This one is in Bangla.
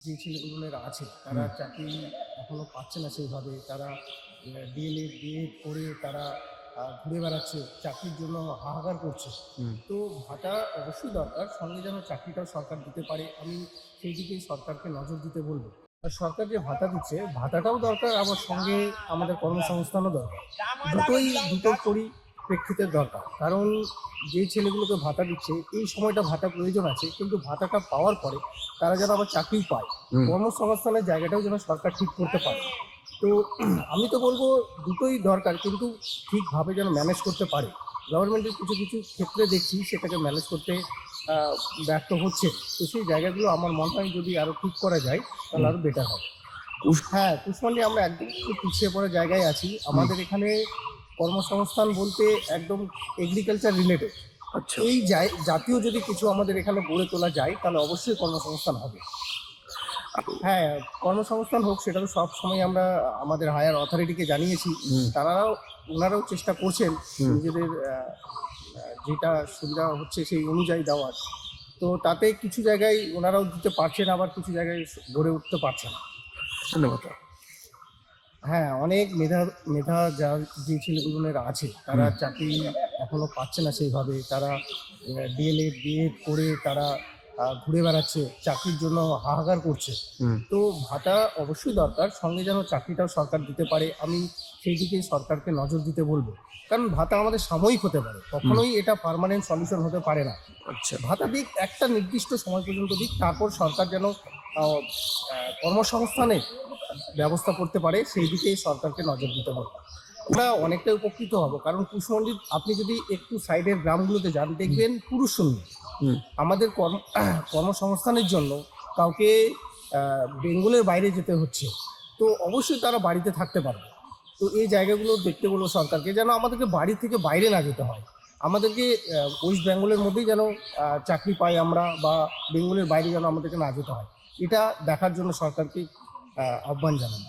যে ছেলেগুলোর আছে তারা চাকরি এখনো পাচ্ছে না সেইভাবে। তারা ডিএলএড বিএড করে তারা ঘুরে বেড়াচ্ছে, চাকরির জন্য হাহাকার করছে। হুম, তো ভাতা অবশ্যই দরকার, সঙ্গে যেন চাকরিটাও সরকার দিতে পারে, আমি সেই দিকেই সরকারকে নজর দিতে বলবো। আর সরকার যে ভাতা দিচ্ছে, ভাতাটাও দরকার, আবার সঙ্গে আমাদের কর্মসংস্থানও দরকার। দুটোর পরিপ্রেক্ষিতে দরকার। কারণ যে ছেলেগুলোকে ভাতা দিচ্ছে, এই সময়টা ভাতা প্রয়োজন আছে, কিন্তু ভাতাটা পাওয়ার পরে তারা যেন আবার চাকরি পায়, হুম, কর্মসংস্থানের জায়গাটাও যেন সরকার ঠিক করতে পারে। তো আমি তো বলবো দুটোই দরকার, কিন্তু ঠিকভাবে যেন ম্যানেজ করতে পারে। গভর্নমেন্টের কিছু কিছু ক্ষেত্রে দেখছি সেটাকে ম্যানেজ করতে ব্যর্থ হচ্ছে। তো সেই জায়গাগুলো আমার মনে হয় যদি আরও ঠিক করা যায় তাহলে হুম। আরও বেটার হবে। উস হ্যাঁ, কুশমান্ডি আমরা একদম একটু পিছিয়ে পড়া জায়গায় আছি। হুম, আমাদের এখানে কর্মসংস্থান বলতে একদম এগ্রিকালচার রিলেটেড। আচ্ছা। এই জাতীয় যদি কিছু আমাদের এখানে গড়ে তোলা যায় তাহলে অবশ্যই কর্মসংস্থান হবে। হ্যাঁ, কর্মসংস্থান হোক, সেটা তো সবসময় আমরা আমাদের হায়ার অথরিটিকে জানিয়েছি। হুম, ওনারাও চেষ্টা করছেন হুম। নিজেদের যেটা সুবিধা হচ্ছে সেই অনুযায়ী দেওয়ার। তো তাতে কিছু জায়গায় ওনারাও দিতে পারছেন, আবার কিছু জায়গায় গড়ে উঠতে পারছে না। ধন্যবাদ। হ্যাঁ, অনেক মেধা মেধা যা যে ছেলেগুলোর আছে তারা হুম, চাকরি এখনো পাচ্ছে না সেইভাবে। তারা ডিএলএড বিএড করে তারা ঘুরে বেড়াচ্ছে, চাকরির জন্য হাহাকার করছে। হুম, তো ভাতা অবশ্যই দরকার, সঙ্গে যেন চাকরিটাও সরকার দিতে পারে, আমি সেই দিকেই সরকারকে নজর দিতে বলবো। কারণ ভাতা আমাদের সাময়িক হতে পারে, হুম। কখনোই এটা পার্মানেন্ট সলিউশন হতে পারে না। আচ্ছা। ভাতা দিক, একটা নির্দিষ্ট সময় পর্যন্ত দিক, তারপর সরকার যেন কর্মসংস্থানের ব্যবস্থা করতে পারে, সেই দিকেই সরকারকে নজর দিতে হবে। আমরা অনেকটাই উপকৃত হব, কারণ কুশমন্ডির আপনি যদি একটু সাইডের গ্রামগুলোতে যান হুম, দেখবেন পুরুষ শূন্য। হুম, আমাদের কর্মসংস্থানের জন্য কাউকে বেঙ্গলের বাইরে যেতে হচ্ছে, তো অবশ্যই তারা বাড়িতে থাকতে পারবে। তো এই জায়গাগুলো দেখতে বলবো সরকারকে, যেন আমাদেরকে বাড়ি থেকে বাইরে না যেতে হয়, আমাদেরকে ওয়েস্ট বেঙ্গলের মধ্যেই যেন চাকরি পাই আমরা, বা বেঙ্গলের বাইরে যেন আমাদেরকে না যেতে হয়, এটা দেখার জন্য সরকারকে আহ্বান জানাবো।